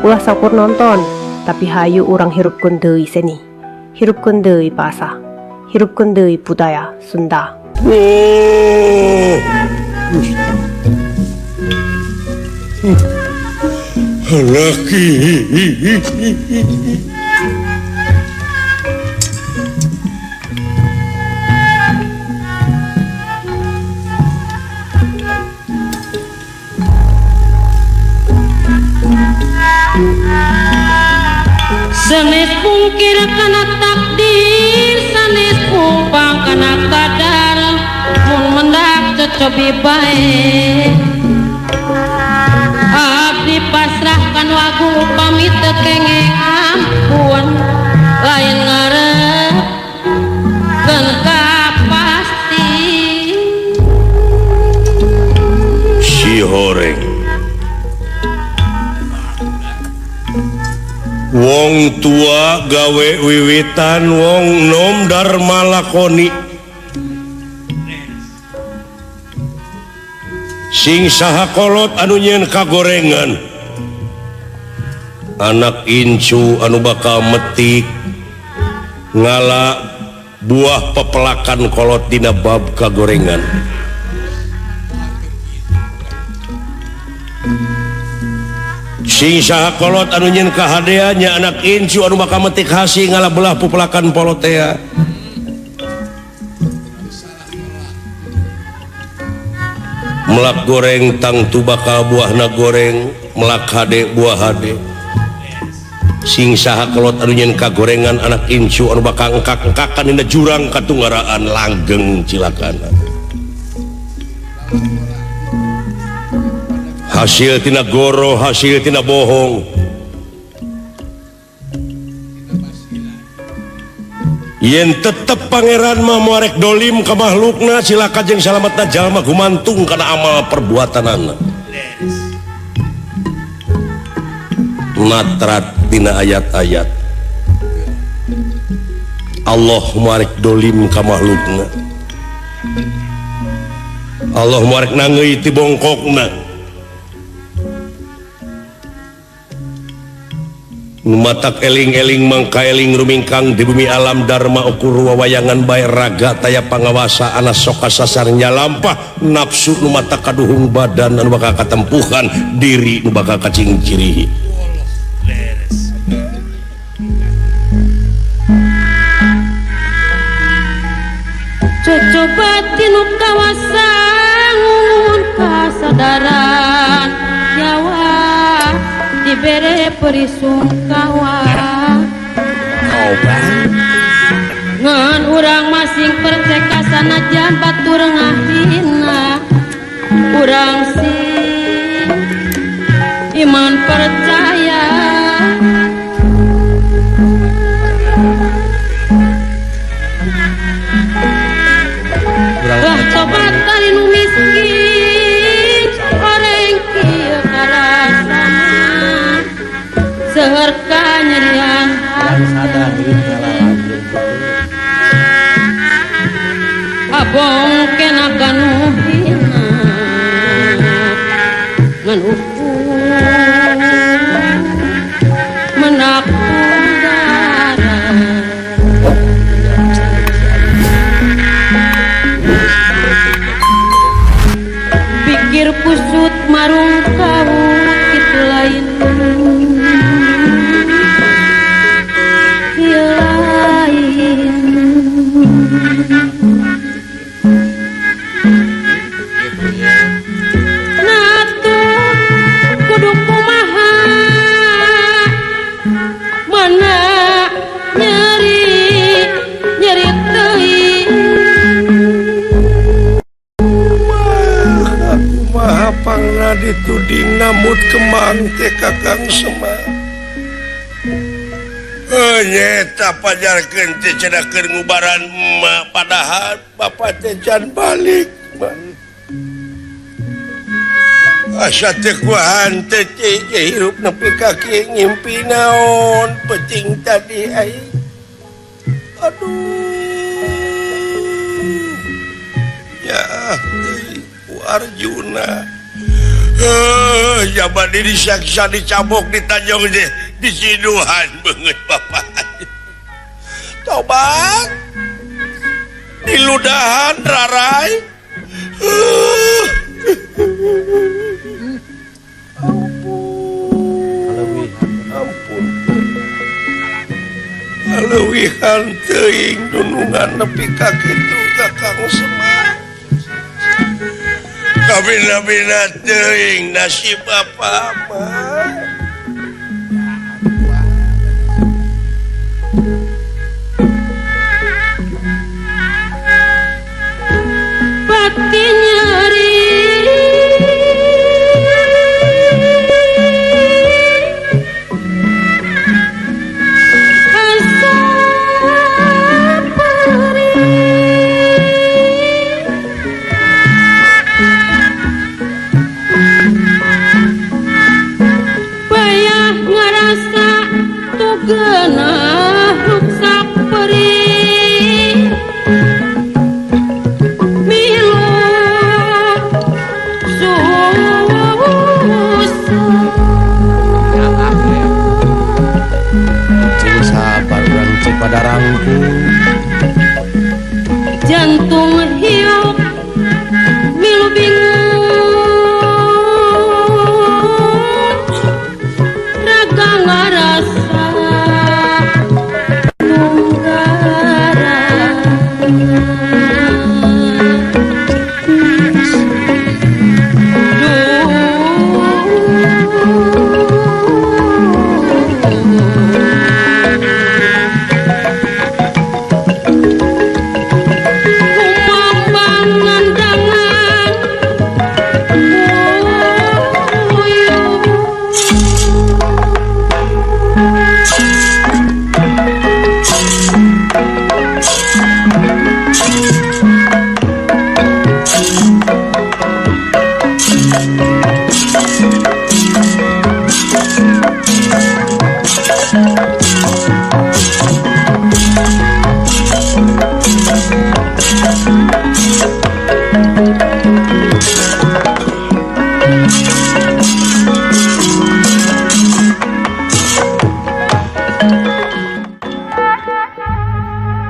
F: Ulah sakur nonton, tapi hayu urang hirupkeun deui seni, hirupkeun deui bahasa, hirupkeun deui budaya Sunda.
C: Laki.
D: Sanes pungkir kana takdir, sanes pumpang kana kadar, mun mendak cocobi bae. Abdi pasrahkan wagu pamit kenging ampun, lain ngarep keun kapasti.
C: Si horeng wong tua gawe wiwitan, wong nom dharma lakoni. Sing saha kolot anu nyeun kagorengan, anak incu anu bakal metik ngala buah pepelakan kolot dina bab kagorengan. Sing saha kolot anu nyeun kahadeanya, anak incu anu bakal metik hasi ngala belah pepelakan polotea. Melak goreng tang tu bakal buahna goreng, melak hade buah hade. Sing saha kolot anu nyeun kagorengan, anak incu anu bakal engkak-engkakan dina jurang katunggaraan langgeng cilakana. Hasil tina goro, hasil tina bohong. Yen tetep pangeran mah muarek dolim ka makhlukna, cilaka jeung salametna jalma gumantung kana amal perbuatanana. Matrat tina ayat-ayat Allah muarek dolim ka makhlukna, Allah muarek nangeui ti bongkokna. Numatak eling-eling mangka eling rumingkang di bumi alam dharma ukur wawayangan bae raga taya pangawasa anas sok kasasarnya lampah nafsu numatak kaduhung badan anu bakal katempuhan diri nu bakal kacing ciri.
D: Cocoba tinu kawasan kasadaran nyawa dibere perisungkawa ngan urang masing perceka sanajan batur ngahina urang sing iman percaya lah tobat dari nu miskin oreng kieu karasana seher kanyerian abong kena ganuhina ngan ukur menakudara pikir pusut marung kawut itu lain
C: dituding namut kemang teh Kakang Semar. Nyeta pajarkeun teh cedakeun ngubaran emak padahal bapak teh can balik. Asa teh kuahan teh hirup nepi kaki ngimpi naon penting tadi ai. Aduh. Ya ku Arjuna. Jaman ini disiksa dicabok ditanjong di siduhan banget bapak. Tobat. Diludahan rarai. Ampun. Alewihan teuing dunungan nepi ka kitu Kakang Semar. Kabina-bina teuing nasib apa mah.
D: Pati nyeri asa payah ngerasa tugeunah ruksak perih milu jantung hiup milu bingung raga ngarasa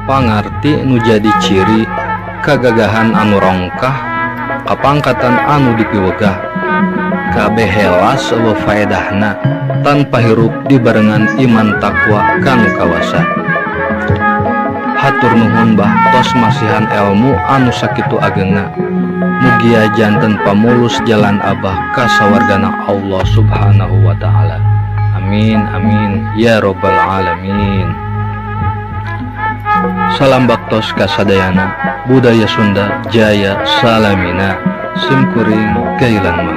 E: pangarti nu jadi ciri kagagahan anu rongkah kapangkatan anu dipiwegah kabeh helas eueuh faedahna tanpa hirup dibarengan iman takwa kanu kawasa. Hatur nuhun Mbah tos masihan ilmu anu sakitu agengna mugia janten pamulus jalan abah ka sawargana Allah subhanahu wa ta'ala. Amin amin ya robbal alamin. Salam baktos kasadayana budaya Sunda jaya salamina simkuring kailan